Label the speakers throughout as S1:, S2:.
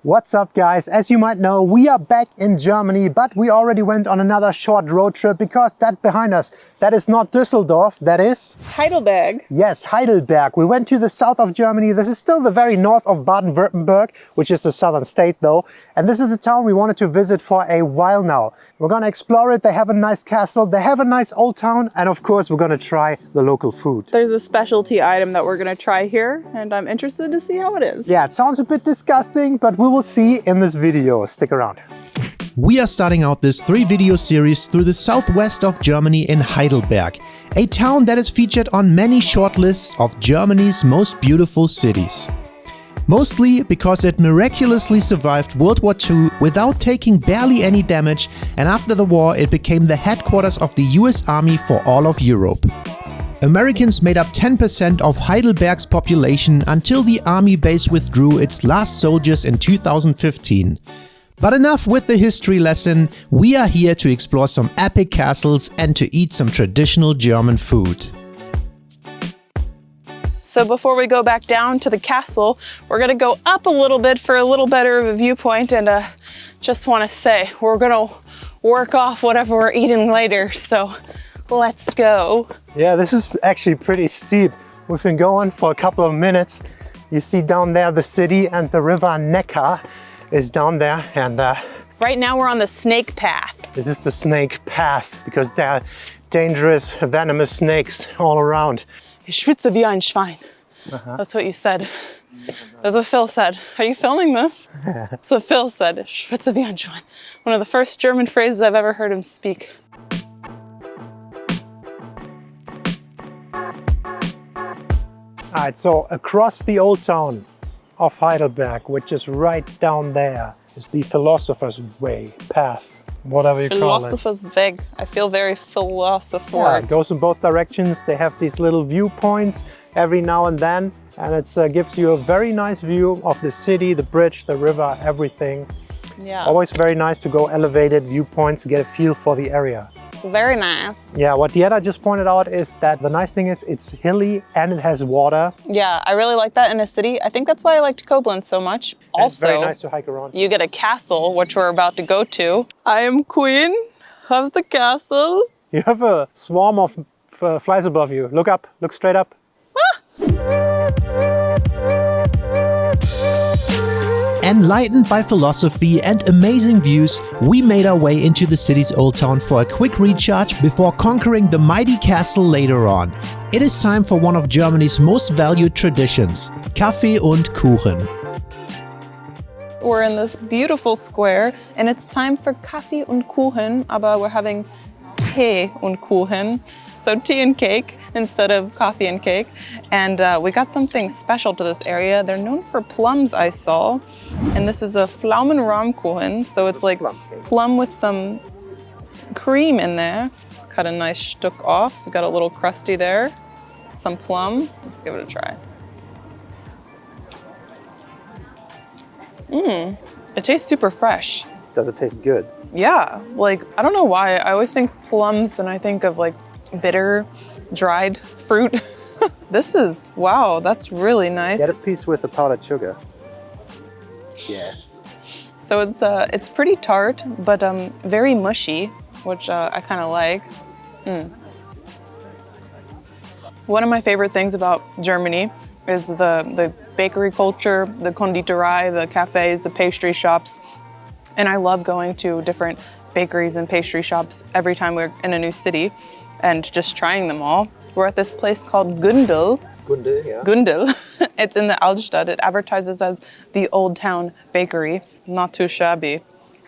S1: What's up guys? As you might know, we are back in Germany, but we already went on another short road trip because that behind us, that is not Düsseldorf, that is
S2: Heidelberg.
S1: Yes, Heidelberg. We went to the south of Germany. This is still the very north of Baden-Württemberg, which is the southern state though. And this is a town we wanted to visit for a while now. We're gonna explore it. They have a nice castle, they have a nice old town, and of course we're gonna try the local food.
S2: There's a specialty item that we're gonna try here, and I'm interested to see how it is.
S1: Yeah, it sounds a bit disgusting, but we will see in this video. Stick around.
S3: We are starting out this 3-video series through the southwest of Germany in Heidelberg, a town that is featured on many shortlists of Germany's most beautiful cities. Mostly because it miraculously survived World War II without taking barely any damage, and after the war it became the headquarters of the US Army for all of Europe. Americans made up 10% of Heidelberg's population until the army base withdrew its last soldiers in 2015. But enough with the history lesson, we are here to explore some epic castles and to eat some traditional German food.
S2: So before we go back down to the castle, we're gonna go up a little bit for a little better of a viewpoint, and just wanna say, we're gonna work off whatever we're eating later, so let's go.
S1: Yeah, this is actually pretty steep. We've been going for a couple of minutes. You see down there the city, and the river Neckar is down there, and
S2: right now we're on the snake path.
S1: this is the snake path because there are dangerous, venomous snakes all around.
S2: Ich schwitze wie ein Schwein. That's what you said. That's what Phil said. Are you filming this? That's what Phil said. Ich schwitze wie ein Schwein. One of the first German phrases I've ever heard him speak.
S1: All right, so across the old town of Heidelberg, which is right down there, is the Philosopher's Way, path, whatever you call it.
S2: Philosopher's Weg. I feel very
S1: Yeah,
S2: philosophic.
S1: it goes in both directions. They have these little viewpoints every now and then, and it gives you a very nice view of the city, the bridge, the river, everything.
S2: Yeah,
S1: Always very nice to go elevated viewpoints, get a feel for the area.
S2: it's very nice.
S1: Yeah, what Diana just pointed out is that the nice thing is it's hilly and it has water.
S2: Yeah, I really like that in a city. I think that's why I liked Koblenz so much.
S1: And it's very
S2: Also,
S1: nice to hike around.
S2: you get a castle, which we're about to go to. I am queen of the castle.
S1: You have a swarm of flies above you. Look up, look straight up.
S3: Enlightened by philosophy and amazing views, we made our way into the city's old town for a quick recharge before conquering the mighty castle later on. It is time for one of Germany's most valued traditions, Kaffee und Kuchen.
S2: We're in this beautiful square, and it's time for Kaffee und Kuchen, aber we're having Tee und Kuchen. So tea and cake instead of coffee and cake. And we got something special to this area. They're known for plums, I saw. And this is a Pflaumenrahmkuchen. So it's like plum with some cream in there. Cut a nice Stück off. We got a little crusty there. Some plum. Let's give it a try. It tastes super fresh.
S1: Does it taste good?
S2: Yeah, like, I don't know why. I always think plums and I think of like bitter, dried fruit. This is, wow, that's really nice.
S1: Get a piece with the powdered sugar. Yes.
S2: So it's pretty tart, but very mushy, which I kind of like. One of my favorite things about Germany is the bakery culture, the Konditorei, the cafes, the pastry shops. And I love going to different bakeries and pastry shops every time we're in a new city and just trying them all. We're at this place called Gundel.
S1: Gundel, yeah.
S2: Gundel. It's in the Altstadt. It advertises as the Old Town Bakery. Not too shabby.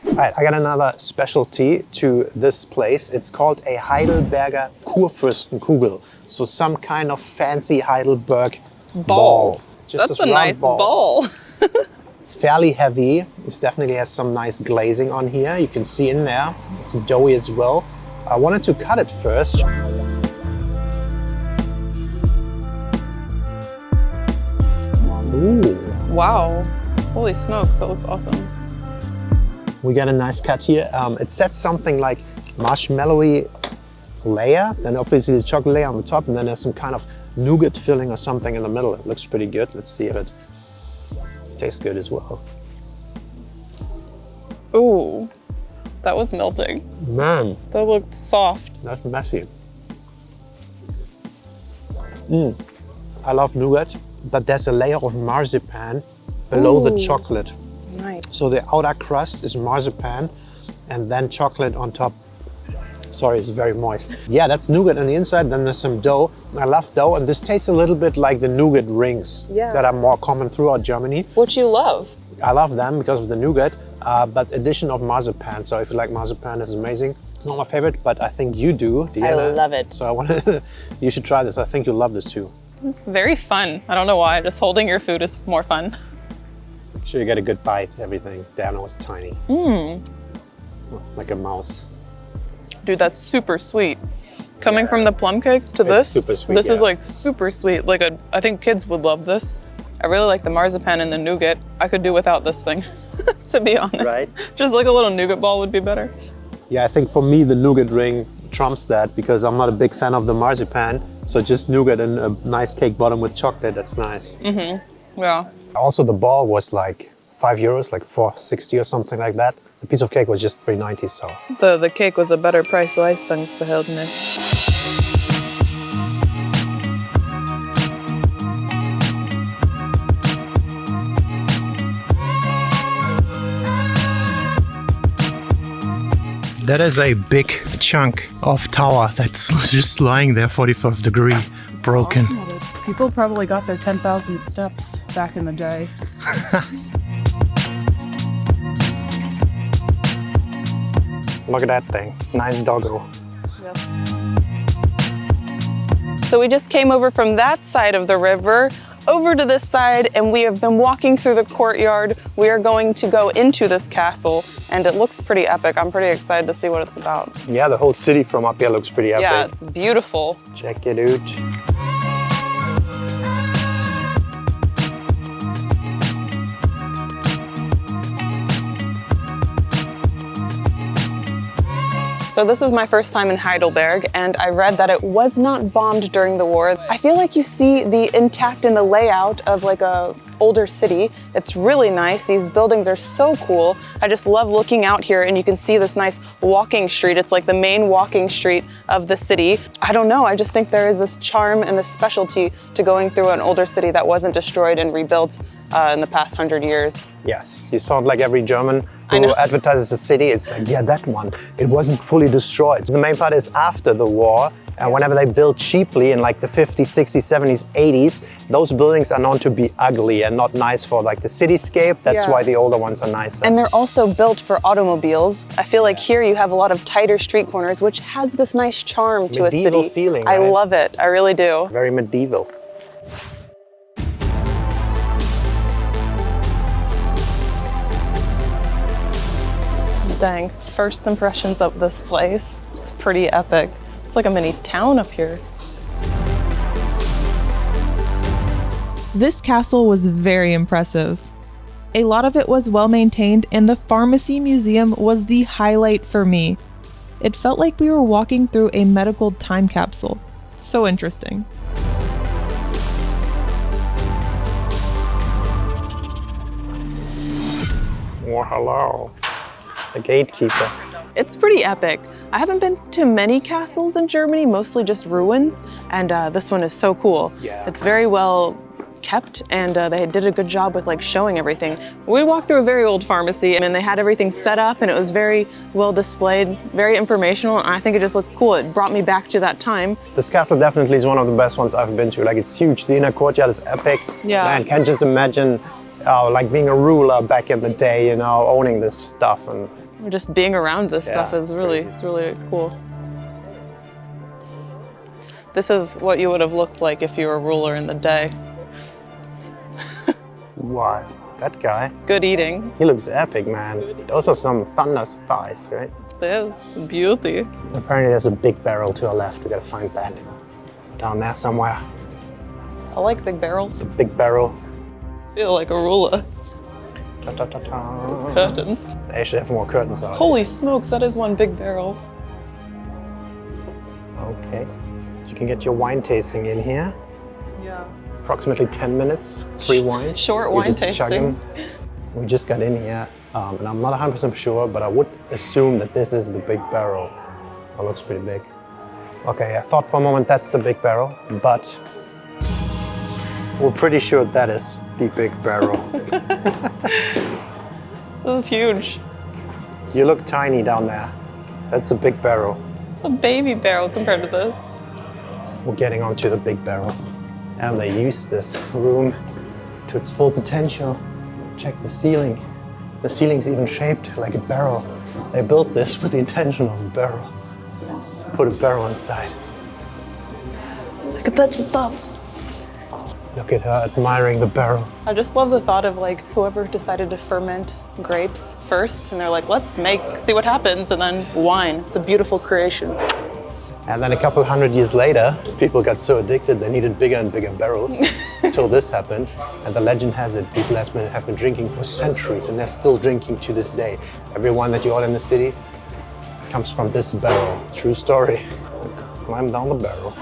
S1: All right, I got another specialty to this place. It's called a Heidelberger Kurfürstenkugel. So some kind of fancy Heidelberg ball. Just
S2: That's
S1: this
S2: a
S1: round
S2: nice ball.
S1: It's fairly heavy. It definitely has some nice glazing on here. You can see in there. It's doughy as well. I wanted to cut it first. Ooh.
S2: Wow. Holy smokes, that looks awesome.
S1: We got a nice cut here. It sets something like marshmallowy layer, then obviously the chocolate layer on the top, and then there's some kind of nougat filling or something in the middle. It looks pretty good. Let's see if it tastes good as well.
S2: Ooh, that was melting.
S1: Man,
S2: That looked soft.
S1: that's messy. I love nougat, but there's a layer of marzipan below the chocolate.
S2: Nice.
S1: So the outer crust is marzipan and then chocolate on top. Sorry, it's very moist. Yeah, that's nougat on the inside, then there's some dough. I love dough, and this tastes a little bit like the nougat rings that are more common throughout Germany.
S2: Which you love.
S1: I love them because of the nougat, but addition of marzipan. So if you like marzipan, this is amazing. It's not my favorite, but I think you do, Deanna.
S2: I love it.
S1: So I want to, you should try this. I think you'll love this too.
S2: Very fun. I don't know why, just holding your food is more fun.
S1: Make sure you get a good bite, everything. Deanna was tiny. Like a mouse.
S2: Dude, that's super sweet. Coming from the plum cake to this,
S1: super sweet,
S2: this is
S1: yeah.
S2: like super sweet. Like I think kids would love this. I really like the marzipan and the nougat. I could do without this thing, to be honest.
S1: Right.
S2: Just like a little nougat ball would be better.
S1: Yeah, I think for me the nougat ring trumps that because I'm not a big fan of the marzipan. So just nougat and a nice cake bottom with chocolate, that's nice.
S2: Yeah.
S1: Also the ball was like €5, like $4.60 or something like that. The piece of cake was just $3.90, so.
S2: The cake was a better Preis-Leistungsverhältnis.
S3: That is a big chunk of tower that's just lying there 45 degree, broken.
S4: People probably got their 10,000 steps back in the day.
S1: Look at that thing, nice doggo.
S2: So we just came over from that side of the river over to this side, and we have been walking through the courtyard. We are going to go into this castle, and it looks pretty epic. I'm pretty excited to see what it's about.
S1: Yeah, the whole city from up here looks pretty epic.
S2: Yeah, it's beautiful.
S1: Check it out.
S2: So this is my first time in Heidelberg, and I read that it was not bombed during the war. I feel like you see the intact in the layout of like a older city. It's really nice. These buildings are so cool. I just love looking out here, and you can see this nice walking street. It's like the main walking street of the city. I don't know, I just think there is this charm and this specialty to going through an older city that wasn't destroyed and rebuilt in the past 100 years.
S1: Yes, you sound like every German
S2: I
S1: who
S2: know.
S1: advertises a city. It's like, yeah, that one. It wasn't fully destroyed. The main part is after the war. And whenever they built cheaply in like the 50s, 60s, 70s, 80s, those buildings are known to be ugly and not nice for like the cityscape. That's
S2: Yeah.
S1: why the older ones are nicer.
S2: And they're also built for automobiles. I feel like here you have a lot of tighter street corners, which has this nice charm to a
S1: Medieval
S2: city.
S1: feeling,
S2: I
S1: right?
S2: love it, I really do.
S1: Very medieval.
S2: Dang, first impressions of this place. It's pretty epic. It's like a mini town up here.
S5: This castle was very impressive. A lot of it was well maintained, and the pharmacy museum was the highlight for me. It felt like we were walking through a medical time capsule. So interesting.
S1: Oh, hello. The gatekeeper.
S2: It's pretty epic. I haven't been to many castles in Germany, mostly just ruins, and this one is so cool.
S1: Yeah.
S2: It's very well kept, and they did a good job with like showing everything. We walked through a very old pharmacy, and they had everything set up, and it was very well displayed, very informational, and I think it just looked cool. It brought me back to that time.
S1: This castle definitely is one of the best ones I've been to. Like, it's huge. The inner courtyard is epic.
S2: Yeah.
S1: Man, can't just imagine like being a ruler back in the day, you know, owning this stuff. And
S2: Just being around this stuff
S1: Yeah,
S2: is really,
S1: crazy.
S2: it's really cool. This is what you would have looked like if you were a ruler in the day.
S1: what? That guy?
S2: Good eating.
S1: He looks epic, man. Those are some thunder thighs, right?
S2: This beauty.
S1: Apparently there's a big barrel to our left. We gotta find that. Down there somewhere.
S2: I like big barrels.
S1: Big barrel.
S2: Feel like a ruler.
S1: Ta -ta -ta -ta.
S2: Those curtains.
S1: They should have more curtains out.
S2: Holy smokes, that is one big barrel.
S1: Okay. So you can get your wine tasting in here.
S2: Yeah.
S1: Approximately 10 minutes. Free wine.
S2: Short
S1: You
S2: wine
S1: just chug
S2: tasting.
S1: 'em. We just got in here, and I'm not 100% sure, but I would assume that this is the big barrel. It looks pretty big. Okay, I thought for a moment that's the big barrel, but we're pretty sure that is the big barrel.
S2: This is huge.
S1: You look tiny down there. That's a big barrel.
S2: It's a baby barrel compared to this.
S1: We're getting onto the big barrel. And they used this room to its full potential. Check the ceiling. The ceiling's even shaped like a barrel. They built this with the intention of a barrel. Put a barrel inside.
S2: I could touch the top.
S1: Look at her admiring the barrel.
S2: I just love the thought of like whoever decided to ferment grapes first, and they're like, let's see what happens, and then wine. It's a beautiful creation.
S1: And then a couple hundred years later, people got so addicted they needed bigger and bigger barrels until this happened. And the legend has it, people have been drinking for centuries, and they're still drinking to this day. Every wine that you order in the city comes from this barrel. True story. Climb down the barrel.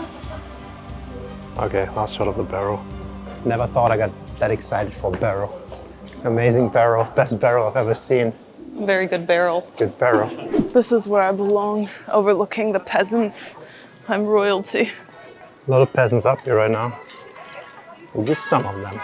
S1: Okay, last shot of the barrel. Never thought I got that excited for a barrel. Amazing barrel, best barrel I've ever seen.
S2: Very good barrel.
S1: Good barrel.
S2: This is where I belong, overlooking the peasants. I'm royalty.
S1: A lot of peasants up here right now. Well, just some of them.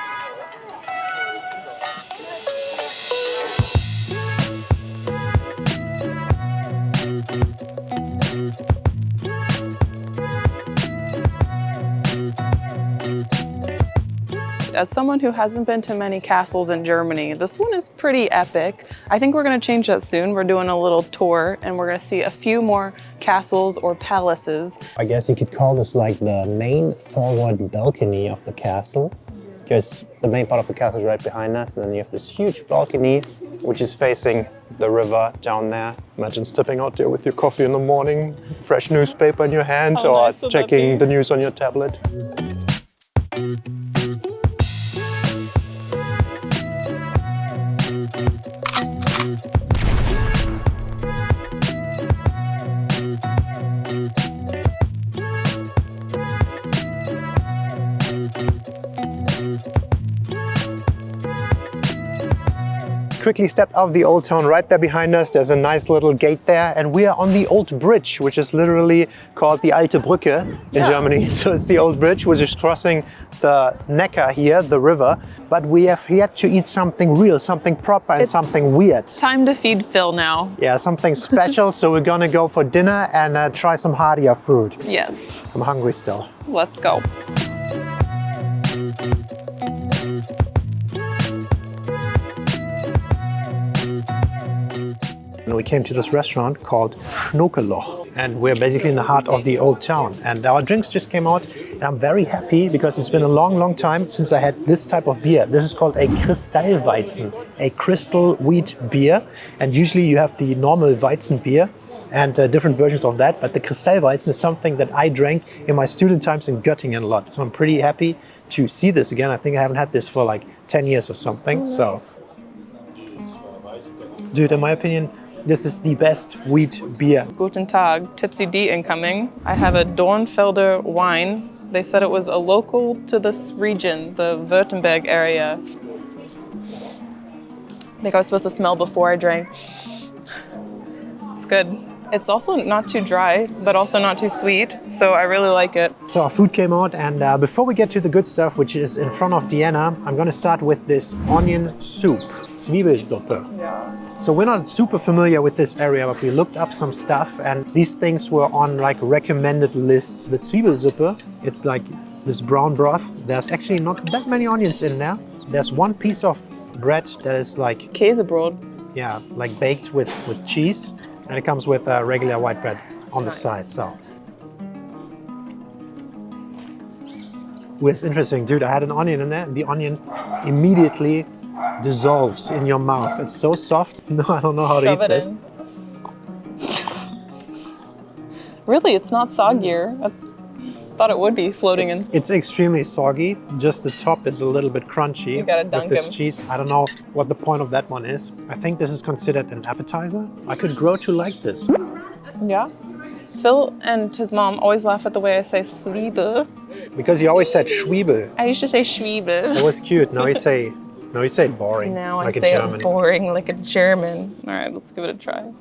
S2: As someone who hasn't been to many castles in Germany, this one is pretty epic. I think we're gonna change that soon. We're doing a little tour and we're gonna see a few more castles or palaces.
S1: I guess you could call this like the main forward balcony of the castle, because the main part of the castle is right behind us, and then you have this huge balcony which is facing the river down there. Imagine stepping out there with your coffee in the morning, fresh newspaper in your hand,
S2: How
S1: or
S2: nice would that
S1: checking
S2: be?
S1: the news on your tablet. Quickly stepped out of the old town. Right there behind us, there's a nice little gate there, and we are on the old bridge, which is literally called the Alte Brücke in Germany. So it's the old bridge, which is crossing the Neckar here, the river. But we have yet to eat something real, something proper, and something weird.
S2: Time to feed Phil now.
S1: Yeah, something special. So we're gonna go for dinner and try some heartier food.
S2: Yes,
S1: I'm hungry still.
S2: let's go.
S1: And we came to this restaurant called Schnokeloch, and we're basically in the heart of the old town. And our drinks just came out, and I'm very happy because it's been a long, long time since I had this type of beer. This is called a Kristallweizen, a crystal wheat beer. And usually you have the normal Weizen beer and different versions of that, but the Kristallweizen is something that I drank in my student times in Göttingen a lot. So I'm pretty happy to see this again. I think I haven't had this for like 10 years or something. So, dude, in my opinion, this is the best wheat beer.
S2: Guten Tag, Tipsy D incoming. I have a Dornfelder wine. They said it was a local to this region, the Württemberg area. I think I was supposed to smell before I drank. It's good. It's also not too dry, but also not too sweet, so I really like it.
S1: So our food came out, and before we get to the good stuff, which is in front of Diana, I'm gonna start with this onion soup, Zwiebelsuppe. So we're not super familiar with this area, but we looked up some stuff, and these things were on like recommended lists. The Zwiebelsuppe, it's like this brown broth. There's actually not that many onions in there. There's one piece of bread that is like,
S2: Käsebrot.
S1: yeah, like baked with cheese, and it comes with regular white bread on the side. So, it's interesting, dude. I had an onion in there. The onion immediately dissolves in your mouth. It's so soft. No, I don't know how to
S2: Shove
S1: eat
S2: it
S1: this.
S2: in. Really, it's not soggier. I thought it would be floating in.
S1: It's extremely soggy. Just the top is a little bit crunchy
S2: You gotta
S1: with
S2: dunk
S1: this
S2: him.
S1: cheese. I don't know what the point of that one is. I think this is considered an appetizer. I could grow to like this.
S2: Yeah. Phil and his mom always laugh at the way I say Zwiebel.
S1: Because you always said Schwiebel.
S2: I used to say Schwiebel.
S1: That was cute. Now you say No, you say boring.
S2: Now
S1: like
S2: I say
S1: a
S2: it
S1: German.
S2: boring like a German. All right, let's give it a try.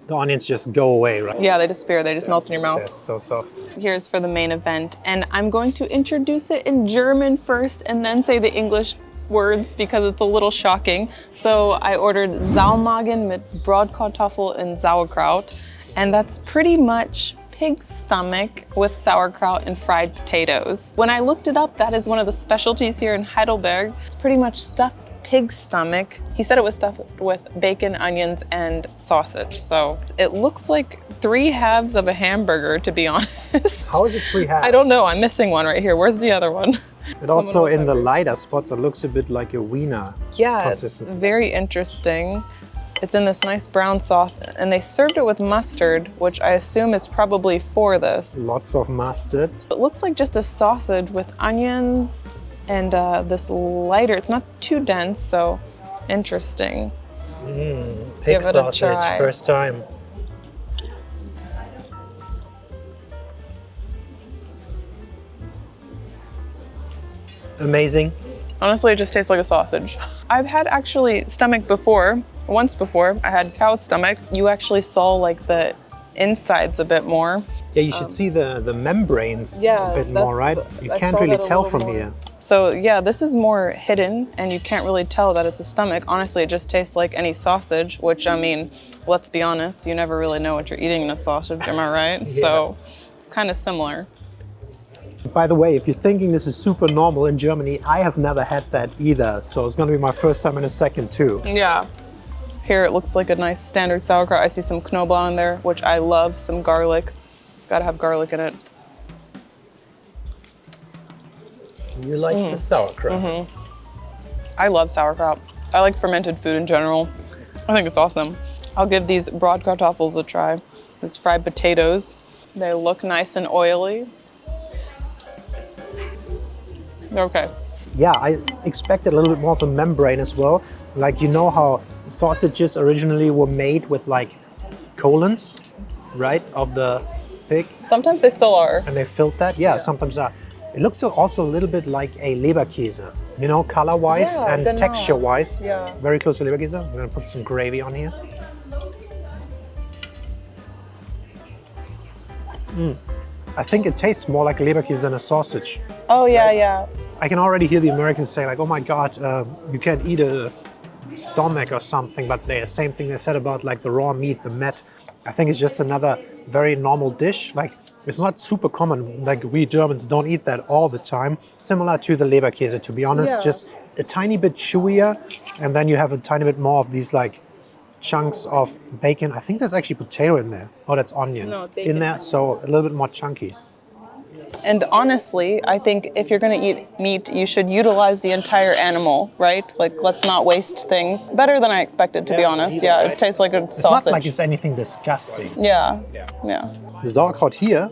S1: The onions just go away, right?
S2: Yeah, they disappear. They just melt in your
S1: They're
S2: mouth.
S1: so soft.
S2: Here's for the main event. And I'm going to introduce it in German first and then say the English words because it's a little shocking. So I ordered Salmagen mit Bratkartoffel and sauerkraut. And that's pretty much pig's stomach with sauerkraut and fried potatoes. When I looked it up, that is one of the specialties here in Heidelberg. It's pretty much stuffed pig's stomach. He said it was stuffed with bacon, onions, and sausage. So it looks like 3 halves of a hamburger, to be honest.
S1: How is it 3 halves?
S2: I don't know. I'm missing one right here. Where's the other one?
S1: But also in the lighter spots, it looks a bit like a wiener
S2: Yeah, it's
S1: consistency.
S2: very interesting. It's in this nice brown sauce, and they served it with mustard, which I assume is probably for this.
S1: Lots of mustard.
S2: It looks like just a sausage with onions and this lighter. It's not too dense, so interesting.
S1: Pig
S2: give it a
S1: sausage,
S2: try.
S1: first time. Amazing.
S2: Honestly, it just tastes like a sausage. I've had actually stomach before. Once before, I had cow's stomach. You actually saw like the insides a bit more.
S1: Yeah, you should see the membranes
S2: yeah,
S1: a bit
S2: that's
S1: more, right?
S2: the-
S1: You
S2: I
S1: can't
S2: saw
S1: really
S2: that a
S1: tell
S2: little
S1: from
S2: more.
S1: here.
S2: So yeah, this is more hidden and you can't really tell that it's a stomach. Honestly, it just tastes like any sausage, which I mean, let's be honest, you never really know what you're eating in a sausage, am I right? So it's kind of similar.
S1: By the way, if you're thinking this is super normal in Germany, I have never had that either. So it's gonna be my first time in a second too.
S2: Yeah. Here it looks like a nice standard sauerkraut. I see some Knoblauch in there, which I love, some garlic. Gotta have garlic in it.
S1: You like the sauerkraut?
S2: I love sauerkraut. I like fermented food in general. I think it's awesome. I'll give these Bratkartoffels a try. These fried potatoes. They look nice and oily. They're okay.
S1: Yeah, I expected a little bit more of a membrane as well. Like, you know how sausages originally were made with like colons, right, of the pig,
S2: Sometimes they still are.
S1: and they filled that? Yeah, sometimes are. It looks also a little bit like a Leberkäse, you know, color-wise
S2: Yeah,
S1: and
S2: genau.
S1: texture-wise.
S2: Yeah.
S1: Very close to Leberkäse. I'm gonna put some gravy on here. I think it tastes more like a Leberkäse than a sausage.
S2: Oh yeah, yeah.
S1: I can already hear the Americans say like, oh my God, you can't eat a stomach or something, but the same thing they said about like the raw meat, the met. I think it's just another very normal dish. Like, it's not super common, like we Germans don't eat that all the time. Similar to the Leberkäse, to be honest,
S2: Yeah.
S1: just a tiny bit chewier, and then you have a tiny bit more of these like chunks of bacon. I think there's actually potato in there. Oh, that's onion
S2: No, bacon.
S1: in there, so a little bit more chunky.
S2: And honestly, I think if you're gonna eat meat, you should utilize the entire animal, right? Like, let's not waste things. Better than I expected, to be honest. Yeah, it tastes like a
S1: It's
S2: sausage.
S1: not like it's anything disgusting.
S2: Yeah, yeah.
S1: The sauerkraut here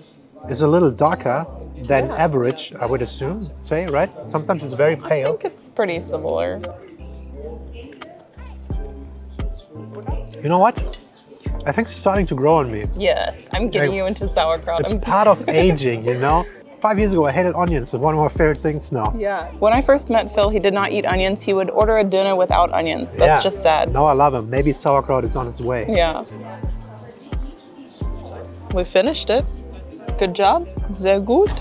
S1: is a little darker than average, I would assume, say, right? Sometimes it's very
S2: I
S1: pale.
S2: think it's pretty similar.
S1: You know what? I think it's starting to grow on me.
S2: Yes, I'm getting you into sauerkraut.
S1: It's part of aging, you know? 5 years ago, I hated onions. It's one of my favorite things now.
S2: Yeah. When I first met Phil, he did not eat onions. He would order a dinner without onions. That's just sad.
S1: Now I love them. Maybe sauerkraut is on its way.
S2: Yeah. We finished it. Good job. Sehr gut.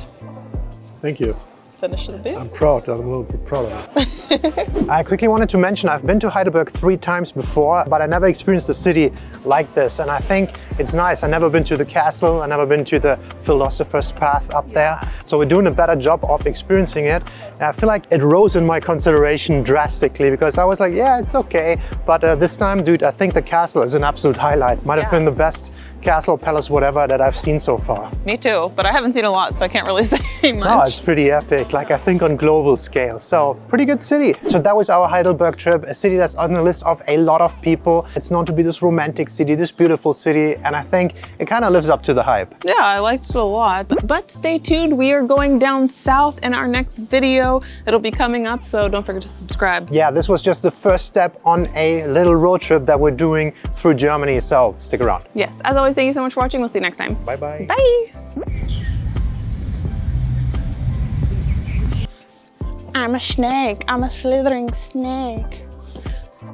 S1: Thank you.
S2: Finished the beer.
S1: I'm proud. I'm a little bit proud of it. I quickly wanted to mention I've been to Heidelberg 3 times before, but I never experienced a city like this. And I think it's nice. I've never been to the castle. I've never been to the Philosopher's Path up there. So we're doing a better job of experiencing it. And I feel like it rose in my consideration drastically because I was like, yeah, it's okay. But this time, dude, I think the castle is an absolute highlight. Might have been the best castle, palace, whatever that I've seen so far.
S2: Me too, but I haven't seen a lot, so I can't really say much.
S1: No, it's pretty epic, like I think on global scale. So pretty good city. So that was our Heidelberg trip, a city that's on the list of a lot of people. It's known to be this romantic city, this beautiful city, and I think it kind of lives up to the hype.
S2: Yeah, I liked it a lot. But stay tuned, we are going down south in our next video. It'll be coming up, so don't forget to subscribe.
S1: Yeah, this was just the first step on a little road trip that we're doing through Germany, so stick around.
S2: Yes, as always, thank you so much for watching. We'll see you next time.
S1: Bye-bye.
S2: Bye. I'm a snake. I'm a slithering snake.